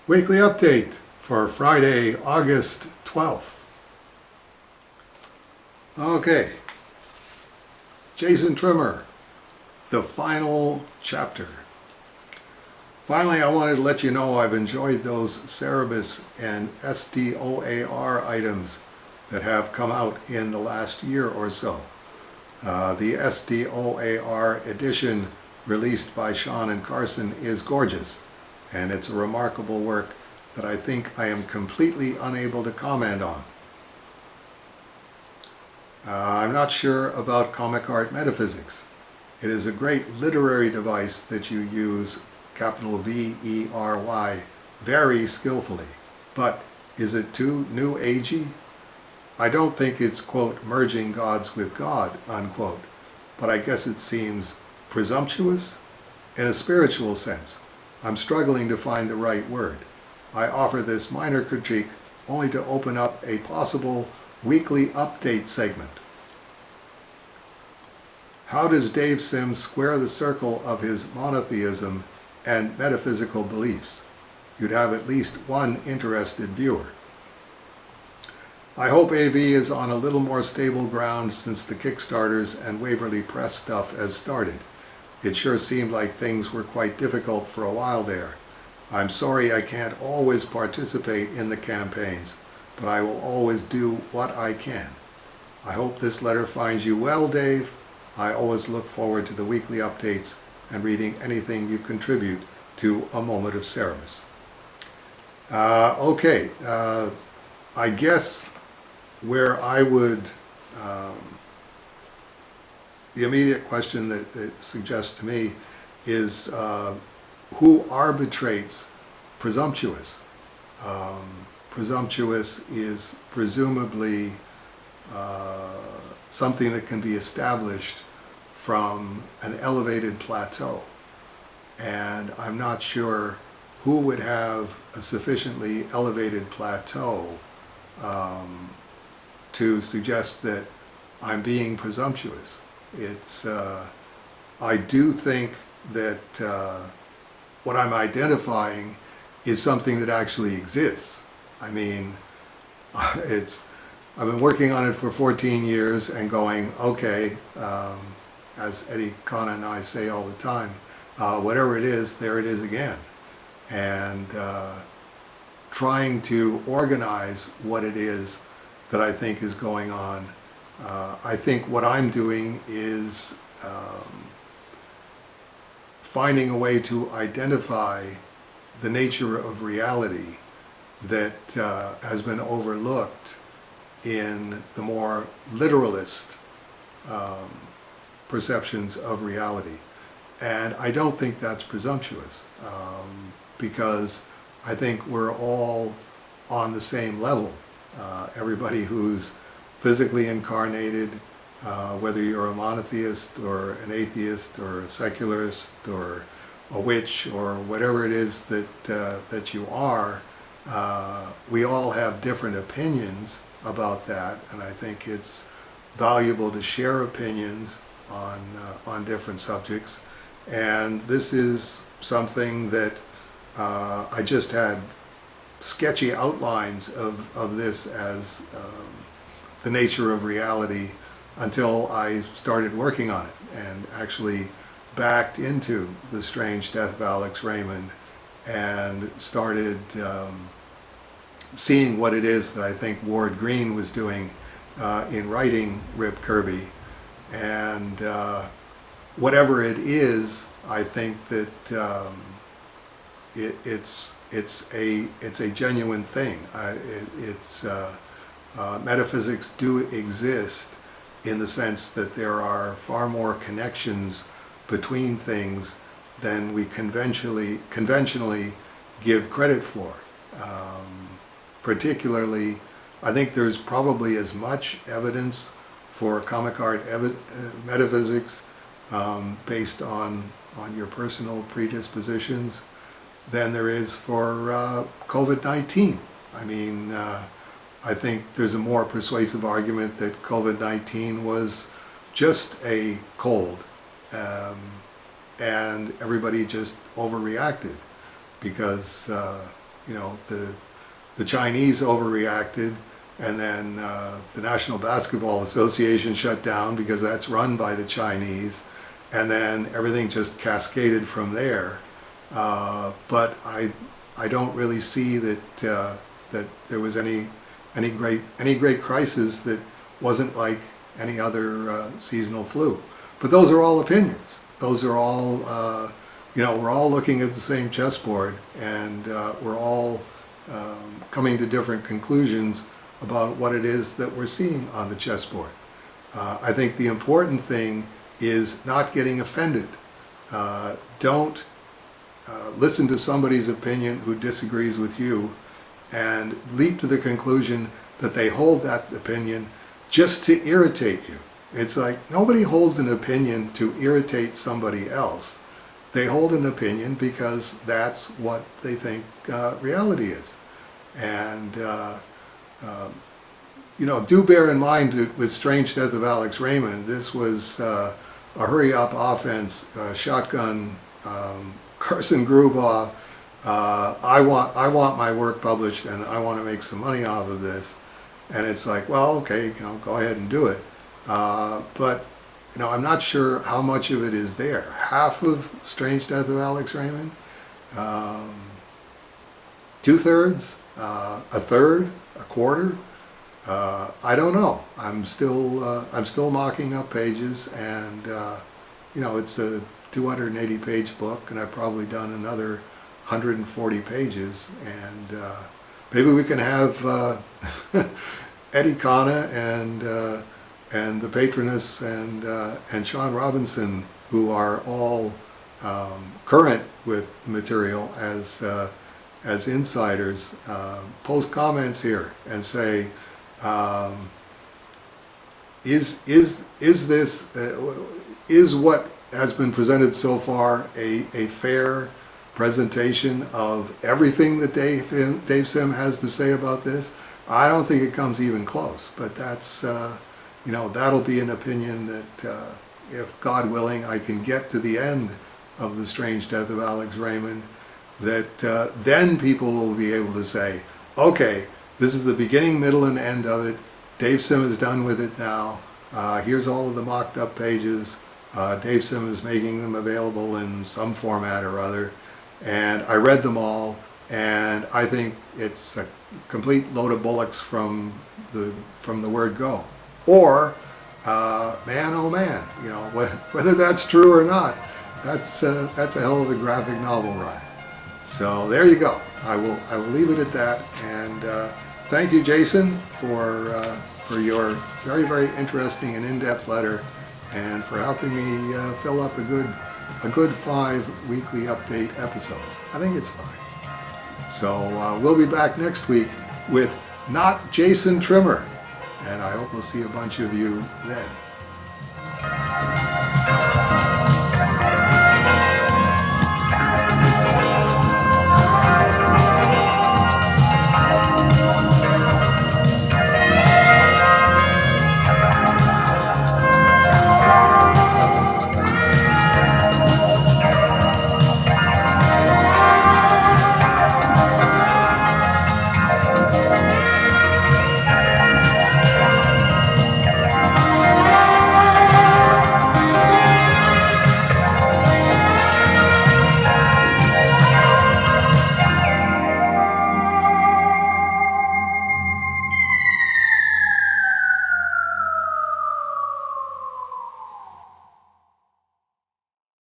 Weekly update for Friday, August 12th. Okay, Jason Trimmer, the final chapter. Finally, I wanted to let you know I've enjoyed those Cerebus and SDOAR items that have come out in the last year or so. The SDOAR edition released by Sean and Carson is gorgeous, and it's a remarkable work that I think I am completely unable to comment on. I'm not sure about comic art metaphysics. It is a great literary device that you use, capital V-E-R-Y, very skillfully. But is it too new agey? I don't think it's, quote, merging gods with God, unquote, but I guess it seems presumptuous in a spiritual sense. I'm struggling to find the right word. I offer this minor critique only to open up a possible weekly update segment. How does Dave Sims square the circle of his monotheism and metaphysical beliefs? You'd have at least one interested viewer. I hope AV is on a little more stable ground since the Kickstarters and Waverly Press stuff has started. It sure seemed like things were quite difficult for a while there. I'm sorry I can't always participate in the campaigns, but I will always do what I can. I hope this letter finds you well, Dave. I always look forward to the weekly updates and reading anything you contribute to A Moment of Cerebus. Okay, I guess where I would, the immediate question that it suggests to me is who arbitrates presumptuous? Presumptuous is presumably something that can be established from an elevated plateau. And I'm not sure who would have a sufficiently elevated plateau to suggest that I'm being presumptuous. It's, I do think that what I'm identifying is something that actually exists. I mean, I've been working on it for 14 years and going, okay, as Eddie Kahn and I say all the time, whatever it is, there it is again. And trying to organize what it is that I think is going on. I think what I'm doing is finding a way to identify the nature of reality that has been overlooked in the more literalist perceptions of reality. And I don't think that's presumptuous, because I think we're all on the same level. Everybody who's physically incarnated, whether you're a monotheist or an atheist or a secularist or a witch or whatever it is that you are, we all have different opinions about that, and I think it's valuable to share opinions on different subjects. And this is something that I just had sketchy outlines of this as the nature of reality until I started working on it and actually backed into The Strange Death of Alex Raymond and started seeing what it is that I think Ward Green was doing in writing Rip Kirby. And whatever it is, I think that it's a genuine thing. Metaphysics do exist in the sense that there are far more connections between things than we conventionally give credit for. Particularly, I think there's probably as much evidence for comic art metaphysics based on your personal predispositions than there is for COVID-19. I mean, I think there's a more persuasive argument that COVID-19 was just a cold, and everybody just overreacted because the Chinese overreacted, and then the National Basketball Association shut down because that's run by the Chinese, and then everything just cascaded from there. But I don't really see that that there was any great crisis that wasn't like any other seasonal flu. But those are all opinions. Those are all we're all looking at the same chessboard, and we're all coming to different conclusions about what it is that we're seeing on the chessboard. I think the important thing is not getting offended. Don't listen to somebody's opinion who disagrees with you and leap to the conclusion that they hold that opinion just to irritate you. It's like nobody holds an opinion to irritate somebody else. They hold an opinion because that's what they think reality is. And do bear in mind that with Strange Death of Alex Raymond, this was a hurry-up offense, shotgun, Carson Grubaugh. I want my work published, and I want to make some money off of this. And it's like, well, okay, go ahead and do it. But I'm not sure how much of it is there. Half of Strange Death of Alex Raymond, 2/3, a third, a quarter. I don't know. I'm still mocking up pages, and it's a 280-page book, and I've probably done another 140 pages, and maybe we can have Eddie Kana and the Patroness and Sean Robinson, who are all current with the material as insiders, post comments here and say, is what has been presented so far a fair presentation of everything that Dave Sim has to say about this? I don't think it comes even close, but that's that'll be an opinion that if God willing I can get to the end of The Strange Death of Alex Raymond, that then people will be able to say, okay, this is the beginning, middle, and end of it. Dave Sim is done with it now. Here's all of the mocked up pages. Dave Sim is making them available in some format or other. And I read them all, and I think it's a complete load of bullocks from the word go. Or, man, oh man, whether that's true or not, that's a hell of a graphic novel ride. So there you go. I will leave it at that. And thank you, Jason, for your very, very interesting and in-depth letter, and for helping me fill up a good 5 weekly update episodes. I think it's fine. So we'll be back next week with Not Jason Trimmer, and I hope we'll see a bunch of you then.